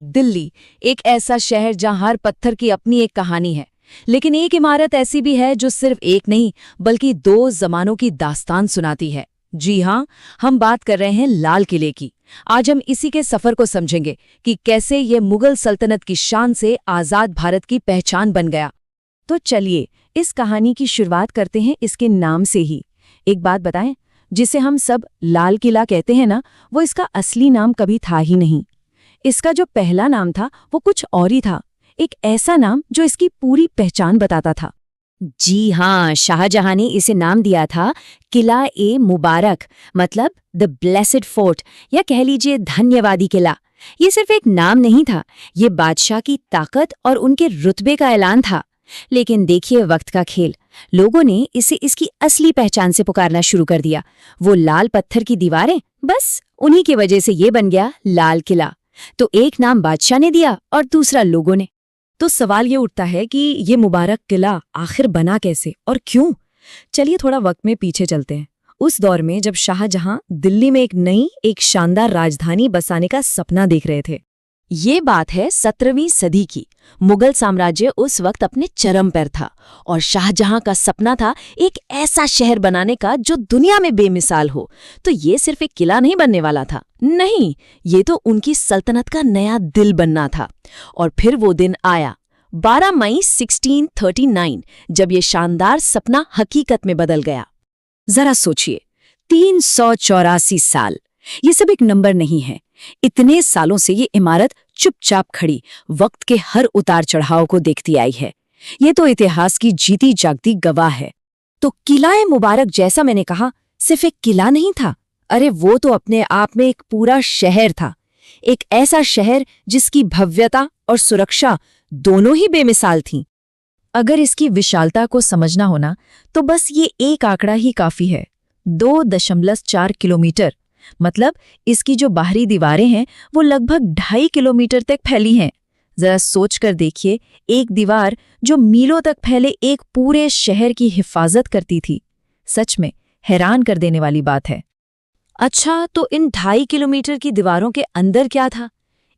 दिल्ली एक ऐसा शहर जहां हर पत्थर की अपनी एक कहानी है। लेकिन एक इमारत ऐसी भी है जो सिर्फ एक नहीं बल्कि दो जमानों की दास्तान सुनाती है। जी हाँ, हम बात कर रहे हैं लाल किले की। आज हम इसी के सफर को समझेंगे कि कैसे ये मुगल सल्तनत की शान से आजाद भारत की पहचान बन गया। तो चलिए इस कहानी की शुरुआत करते हैं इसके नाम से ही। एक बात बताएं, जिसे हम सब लाल किला कहते हैं ना, वो इसका असली नाम कभी था ही नहीं। इसका जो पहला नाम था वो कुछ और ही था, एक ऐसा नाम जो इसकी पूरी पहचान बताता था। जी हाँ, शाहजहां ने इसे नाम दिया था किला ए मुबारक, मतलब द ब्लेसेड फोर्ट, या कह लीजिए धन्यवादी किला। ये सिर्फ एक नाम नहीं था, ये बादशाह की ताकत और उनके रुतबे का ऐलान था। लेकिन देखिए वक्त का खेल, लोगों ने इसे इसकी असली पहचान से पुकारना शुरू कर दिया। वो लाल पत्थर की दीवारें, बस उन्हीं की वजह से ये बन गया लाल किला। तो एक नाम बादशाह ने दिया और दूसरा लोगों ने। तो सवाल ये उठता है कि ये मुबारक किला आखिर बना कैसे और क्यों? चलिए थोड़ा वक्त में पीछे चलते हैं। उस दौर में जब शाहजहां दिल्ली में एक शानदार राजधानी बसाने का सपना देख रहे थे। ये बात है 17वीं सदी की। मुगल साम्राज्य उस वक्त अपने चरम पर था और शाहजहां का सपना था एक ऐसा शहर बनाने का जो दुनिया में बेमिसाल हो। तो ये सिर्फ एक किला नहीं बनने वाला था, नहीं, ये तो उनकी सल्तनत का नया दिल बनना था। और फिर वो दिन आया, 12 मई 1639, जब ये शानदार सपना हकीकत में बदल गया। जरा सोचिए, 384 साल, ये सब एक नंबर नहीं है। इतने सालों से ये इमारत चुपचाप खड़ी वक्त के हर उतार चढ़ाव को देखती आई है। ये तो इतिहास की जीती जागती गवाह है। तो किला-ए मुबारक, जैसा मैंने कहा, सिर्फ एक किला नहीं था। अरे वो तो अपने आप में एक पूरा शहर था। एक ऐसा शहर जिसकी भव्यता और सुरक्षा दोनों ही बेमिसाल थीं। अगर इसकी विशालता को समझना होना तो बस ये एक आंकड़ा ही काफी है, 2.4 किलोमीटर। मतलब इसकी जो बाहरी दीवारें हैं वो लगभग 2.5 किलोमीटर तक फैली हैं। जरा सोच कर देखिए, एक दीवार जो मीलों तक फैले एक पूरे शहर की हिफाजत करती थी। सच में हैरान कर देने वाली बात है। अच्छा, तो इन 2.5 किलोमीटर की दीवारों के अंदर क्या था?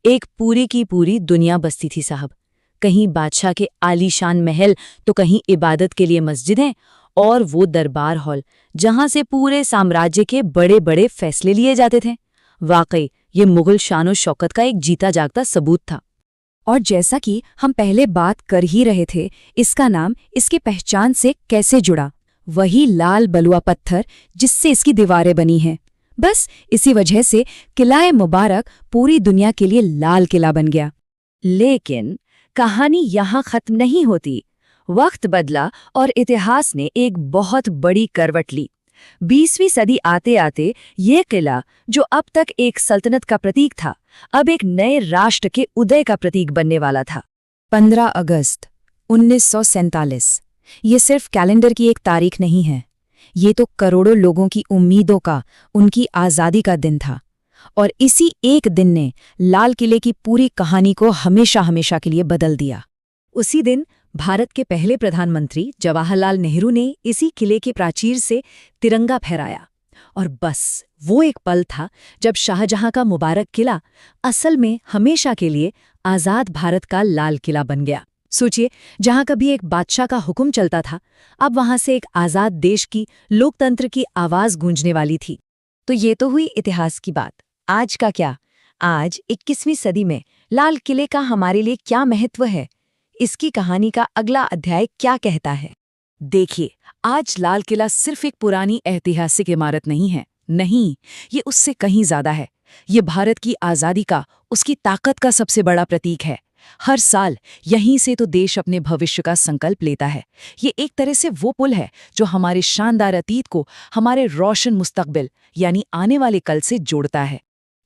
एक पूरी की पूरी दुनिया बसती थी साहब। कहीं बादशाह के आलीशान महल, तो कहीं इबादत के लिए मस्जिदें, और वो दरबार हॉल जहां से पूरे साम्राज्य के बड़े बड़े फैसले लिए जाते थे। वाकई ये मुगल शानो शौकत का एक जीता जागता सबूत था। और जैसा कि हम पहले बात कर ही रहे थे, इसका नाम इसकी पहचान से कैसे जुड़ा? वही लाल बलुआ पत्थर जिससे इसकी दीवारें बनी हैं। बस इसी वजह से किला-ए मुबारक पूरी दुनिया के लिए लाल किला बन गया। लेकिन कहानी यहाँ खत्म नहीं होती। वक्त बदला और इतिहास ने एक बहुत बड़ी करवट ली। 20वीं सदी आते आते ये किला, जो अब तक एक सल्तनत का प्रतीक था, अब एक नए राष्ट्र के उदय का प्रतीक बनने वाला था। 15 अगस्त 1947, ये सिर्फ कैलेंडर की एक तारीख नहीं है, ये तो करोड़ों लोगों की उम्मीदों का, उनकी आज़ादी का दिन था। और इसी एक दिन ने लाल किले की पूरी कहानी को हमेशा हमेशा के लिए बदल दिया। उसी दिन भारत के पहले प्रधानमंत्री जवाहरलाल नेहरू ने इसी किले के प्राचीर से तिरंगा फहराया। और बस वो एक पल था जब शाहजहां का मुबारक किला असल में हमेशा के लिए आज़ाद भारत का लाल किला बन गया। सोचिए, जहां कभी एक बादशाह का हुक्म चलता था, अब वहां से एक आज़ाद देश की, लोकतंत्र की आवाज गूंजने वाली थी। तो ये तो हुई इतिहास की बात। आज का क्या? आज 21वीं सदी में लाल किले का हमारे लिए क्या महत्व है? इसकी कहानी का अगला अध्याय क्या कहता है? देखिए, आज लाल किला सिर्फ एक पुरानी ऐतिहासिक इमारत नहीं है। नहीं, ये उससे कहीं ज्यादा है। ये भारत की आज़ादी का, उसकी ताकत का सबसे बड़ा प्रतीक है। हर साल यहीं से तो देश अपने भविष्य का संकल्प लेता है। ये एक तरह से वो पुल है जो हमारे शानदार अतीत को हमारे रोशन मुस्तकबिल यानी आने वाले कल से जोड़ता है।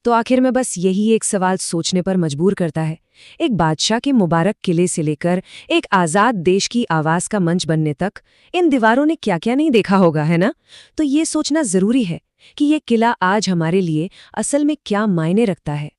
तो आखिर में बस यही एक सवाल सोचने पर मजबूर करता है। एक बादशाह के मुबारक किले से लेकर एक आज़ाद देश की आवाज़ का मंच बनने तक इन दीवारों ने क्या क्या नहीं देखा होगा, है ना? तो ये सोचना ज़रूरी है कि ये किला आज हमारे लिए असल में क्या मायने रखता है।